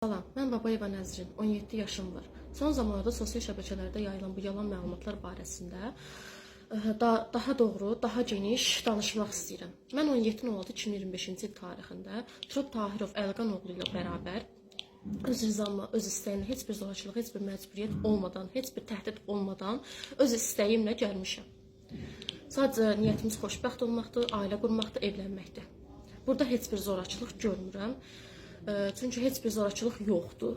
Salam, mən Babayeva Nəzrin, 17 yaşım var. Son zamanlarda sosial şəbəkələrdə yayılan bu yalan məlumatlar barəsində daha doğru, daha geniş danışmaq istəyirəm. Mən 17.06.2025-ci il tarixində Turab Tahirov Əlqan oğlu ilə bərabər öz rızamla, öz istəyimlə, heç bir zorakılıq, heç bir məcburiyyət olmadan, heç bir təhdid olmadan öz istəyimlə gəlmişəm. Sadəcə niyyətimiz xoşbəxt olmaqdır, ailə qurmaqdır, evlənməkdir. Burada heç bir zorakılıq görmürəm. Çünki heç bir zorakılıq yoxdur.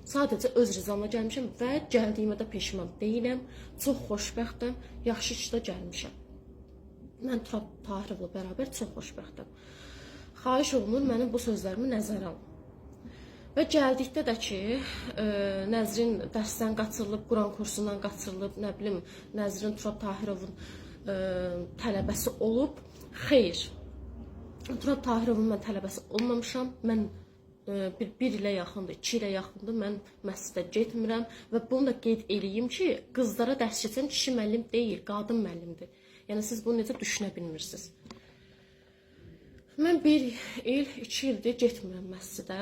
Sadəcə öz rızamla gəlmişəm və gəldiyimə də peşman deyiləm. Çox xoşbəxtəm, yaxşı işdə gəlmişəm. Mən Turab Tahirovla bərabər çox xoşbəxtəm. Xahiş olunur, mənim bu sözlərimi nəzərə alın. Və gəldikdə də ki, Nəzrin dərsdən qaçırılıb, Quran kursundan qaçırılıb, nə bilim, Nəzrin Turab Tahirovun tələbəsi olub. Xeyr. Turab Tahirovun mən tələbəsi olmamışam. Mən bir ilə yaxındır, 2 ilə yaxındır, mən məscidə getmirəm və bunu da qeyd eləyim ki, qızlara dərs keçən kişi müəllim deyil, qadın müəllimdir. Yəni siz bunu necə düşünə bilmirsiniz? Mən 1 il, 2 ildir getmirəm məscidə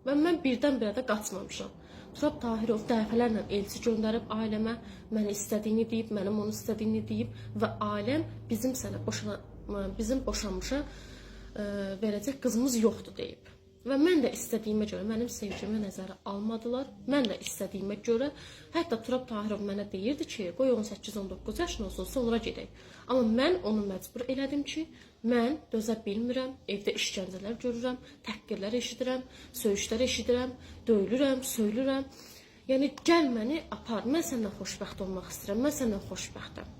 və mən birdən-birə də qaçmamışam. Turab Tahirov dəfələrlə elçi göndərib ailəmə, məni istədiyini deyib, mənim onu istədiyini deyib və ailəm bizim boşanmışa verəcək qızımız yoxdur deyib. Və mən də istədiyimə görə, mənim sevgimi nəzərə almadılar. Mən də istədiyimə görə, hətta Turab Tahirov mənə deyirdi ki, qoy 18-19 yaşın olsun, sonra gedək. Amma mən onu məcbur elədim ki, mən dözə bilmirəm, evdə işgəncələr görürəm, təhqirlər eşidirəm, söyüşlər eşidirəm, döyülürəm, söylürəm. Yəni, gəl məni apar, mən səndən xoşbəxt olmaq istəyirəm, mən səndən xoşbəxtəm.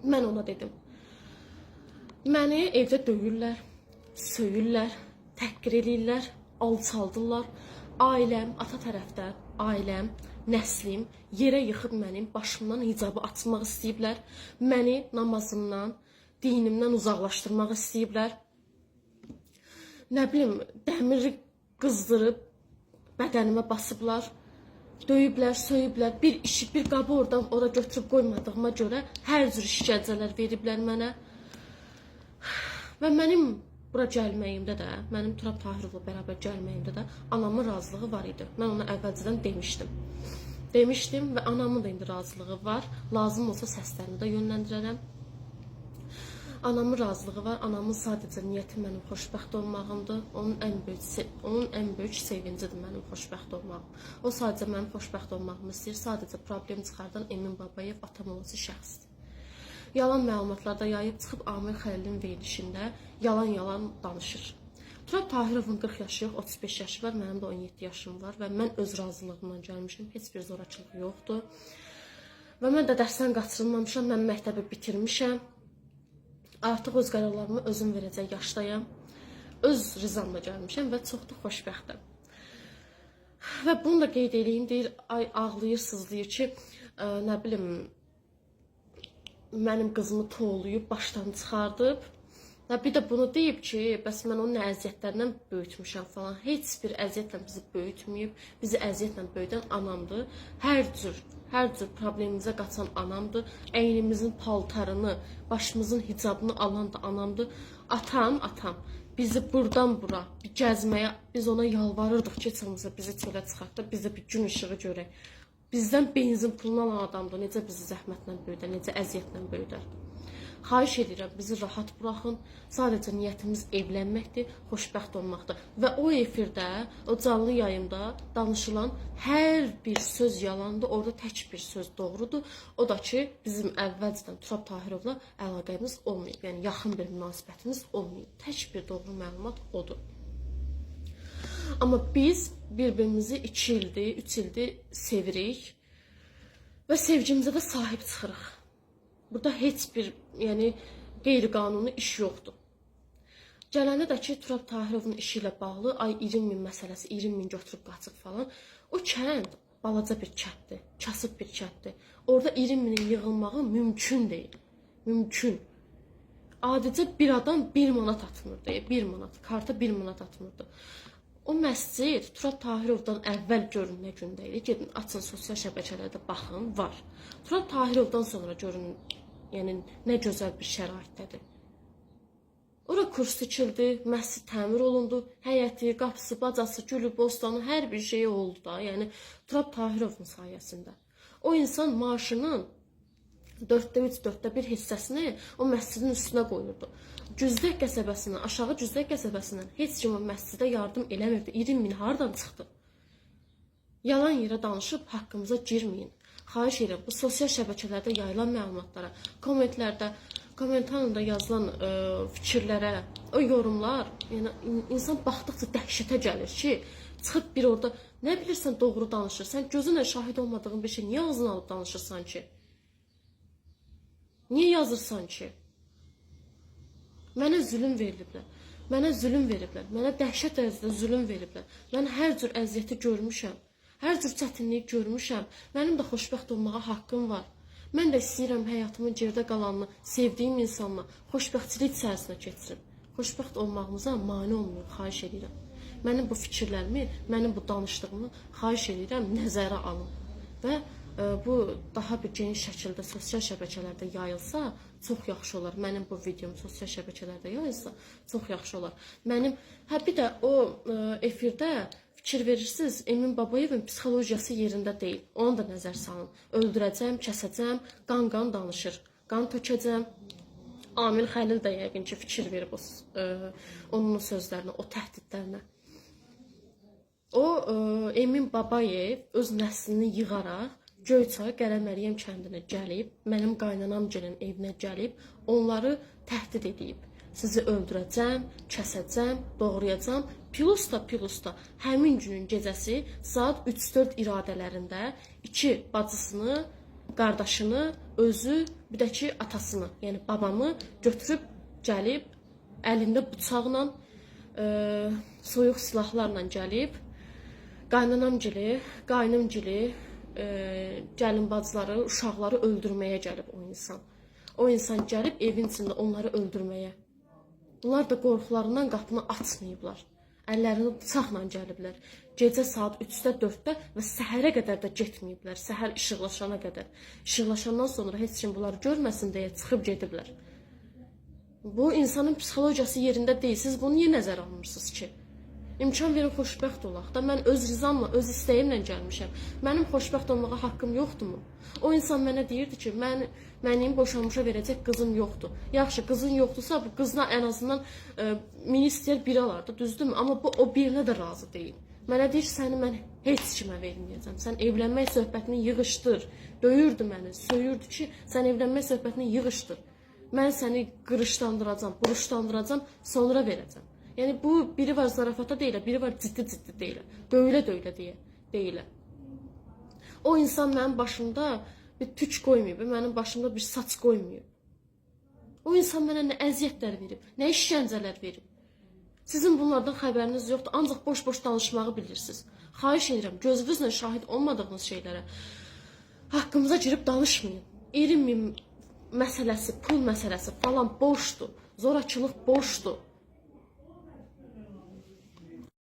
Mən ona dedim. Məni evdə döyürlər, söyürlər, təhqir eləyirlər, alçaldırlar. Ailəm, ata tərəfdən, ailəm, nəslim yerə yıxıb mənim başımdan hicabı açmaq istəyiblər. Məni namazımdan, dinimdən uzaqlaşdırmaq istəyiblər. Nə bilim, dəmiri qızdırıb bədənimə basıblar. Döyüblər, söyüblər, bir işi, bir qabı oradan ora götürüb qoymadığıma görə hər cür işgəncələr veriblər mənə. Və mənim bura gəlməyimdə də, mənim Turab Tahirovla bərabər gəlməyimdə də anamın razılığı var idi. Mən ona əvvəlcədən demişdim. Demişdim və anamın da indi razılığı var. Lazım olsa səslərini də yönləndirərəm. Anamın razılığı var. Anamın sadəcə niyyəti mənim xoşbəxt olmağımdır. Onun ən böyük sevincidir mənim xoşbəxt olmağım. O sadəcə mənim xoşbəxt olmağımı istəyir. Sadəcə problem çıxardan Emin Babayev atam olası şəxsdir. Yalan məlumatlarda yayıb çıxıb Amir Xəlilin verilişində yalan danışır. Turab Tahirovun 40 yaşı yox, 35 yaşı var, mənim də 17 yaşım var və mən öz razılığımdan gəlmişəm, heç bir zorakılıq yoxdur. Və mən də dərsdən qaçırılmamışam, mən məktəbi bitirmişəm. Artıq öz qərarlarımı özüm verəcək yaşdayam. Öz rızamla gəlmişəm və çox da xoşbəxtəm. Və bunu da qeyd edeyim, deyir, ay ağlayır, sızlayır ki, nə bilim, mənim qızımı toğlayıb, başdan çıxardıb. Bir də bunu deyib ki, bəs mən onun əziyyətlərindən böyütmüşəm falan. Heç bir əziyyətlə bizi böyütməyib, bizi əziyyətlə böyüdən anamdır. Hər cür problemimizə qaçan anamdır. Əynimizin paltarını, başımızın hicabını alan da anamdır. Atam, bizi buradan bura bir gəzməyə, biz ona yalvarırdıq ki, çıxımıza bizi çölə çıxartdı, biz də bir gün işığı görək. Bizdən benzin pulunu alan adamdır, necə bizi zəhmətlə böyüdər, necə əziyyətlə böyüdər. Xahiş edirəm, bizi rahat buraxın. Sadəcə niyyətimiz evlənməkdir, xoşbəxt olmaqdır. Və o efirdə, o canlı yayımda danışılan hər bir söz yalandır, orada tək bir söz doğrudur. O da ki, bizim əvvəlcədən Turab Tahirovla əlaqəmiz olmayıb, yəni yaxın bir münasibətimiz olmayıb. Tək bir doğru məlumat odur. Amma biz bir-birimizi 2 ildir, 3 ildir sevirik və sevgimizə də sahib çıxırıq. Burada heç bir qeyri-qanuni iş yoxdur. Gələndə də ki, Turab Tahirovun işi ilə bağlı 20 min məsələsi, 20 min götürüb qaçıb falan. O kənd balaca bir kənddir, kasıb bir kənddir. Orada 20 minin yığılmağı mümkün deyil. Mümkün. Adicə bir adam 1 manat atmırdı, 1 manat, karta 1 manat atmırdı. O məscid Turab Tahirovdan əvvəl görün nə gündə idi. Gedin, açın sosial şəbəkələrdə baxın, var. Turab Tahirovdan sonra görün, yəni nə gözəl bir şəraitdədir. Ora kurs seçildi, məscid təmir olundu, həyəti, qapısı, bacası, gülü, bostanı, hər bir şey oldu da. Yəni Turab Tahirovun sayəsində. O insan maaşının 4/3, 4/1 hissəsini o məscidin üstünə qoyurdu. Cüzdək qəsəbəsindən, aşağı Cüzdək qəsəbəsindən heç kim o məscidə yardım eləmirdi. 20 min hardan çıxdı? Yalan yerə danışıb haqqımıza girməyin. Xahiş edirəm, bu sosial şəbəkələrdə yayılan məlumatlara, kommentarında yazılan fikirlərə, o yorumlar, yəni insan baxdıqca dəhşətə gəlir ki, çıxıb bir orada nə bilirsən doğru danışır. Sən gözünlə şahid olmadığın bir şey niyə ağzına alıb danışırsan ki? Niyə yazırsan ki? Mənə zülm veriliblər. Mənə zülm veriblər. Mənə dəhşət dərəcədə zülm veriblər. Mən hər cür əziyyəti görmüşəm. Hər cür çətinliyi görmüşəm. Mənim də xoşbəxt olmağa haqqım var. Mən də istəyirəm həyatımın gerdə qalanını sevdiyim insanla xoşbəxtçilik içərisinə keçirim. Xoşbəxt olmağımıza mane olmayın, xahiş edirəm. Mənim bu fikirlərimi, mənim bu danışdığımı xahiş edirəm, nəzərə alın. Və bu daha bir geniş şəkildə sosial şəbəkələrdə yayılsa çox yaxşı olar. Mənim bu videom sosial şəbəkələrdə yayılsa çox yaxşı olar. Bir də o efirdə fikir verirsiniz, Emin Babayevin psixologiyası yerində deyil. Onu da nəzər salın. Öldürəcəm, kəsəcəm, qan danışır. Qan tökəcəm. Amil Xəlil də yəqin ki fikir verib onun sözlərinə, o təhdidlərinə. O Emin Babayev öz nəslini yığaraq Göyçay Qərəməryəm kəndinə gəlib, mənim qaynanamgilin evinə gəlib, onları təhdid edib. Sizi öldürəcəm, kəsəcəm, doğrayacam. Plus da həmin günün gecəsi saat 3-4 iradələrində 2 bacısını, qardaşını, özü, bir də ki atasını, yəni babamı götürüb gəlib, əlində bıçaqla, soyuq silahlarla gəlib, qaynanamgili, qaynımgili, gəlin bacıları, uşaqları öldürməyə gəlib o insan. O insan gəlib evin içində onları öldürməyə. Bunlar da qorxularından qapını açmayıblar. Əllərini bıçaqla gəliblər. Gecə saat 3-də, 4-də və səhərə qədər də getməyiblər. Səhər işıqlaşana qədər. İşıqlaşandan sonra heç kim bunları görməsin deyə çıxıb gediblər. Bu insanın psixologiyası yerində deyil. Siz bunu niyə nəzərə almırsınız ki? İmkan verin xoşbəxt olaq da. Mən öz rizamla, öz istəyimlə gəlmişəm. Mənim xoşbəxt olmağa haqqım yoxdurmu? O insan mənə deyirdi ki, mənim boşanmışa verəcək qızım yoxdur. Yaxşı, qızın yoxdursa, bu qızına ən azından minister biri alardı, düzdürmü? Amma bu o birinə də razı deyil. Mənə deyir ki, səni mən heç kimə verməyəcəm. Sən evlənmək söhbətini yığışdır. Döyürdü məni, söyürdü ki, sən evlənmək söhbətini yığışdır. Mən səni qırışlandıracam, buruşlandıracam, sonra verəcəm. Yəni bu biri var zarafata deyilə, biri var ciddi deyilə. Döyülə deyilə. O insan mənim başımda bir tük qoymayıb, mənim başımda bir saç qoymayıb. O insan mənə nə əziyyətlər verib, nə işgəncələr verib. Sizin bunlardan xəbəriniz yoxdur, ancaq boş-boş danışmağı bilirsiniz. Xahiş edirəm, gözünüzlə şahid olmadığınız şeylərə haqqımıza girib danışmayın. 20 min məsələsi, pul məsələsi falan boşdur, zorakılıq boşdur.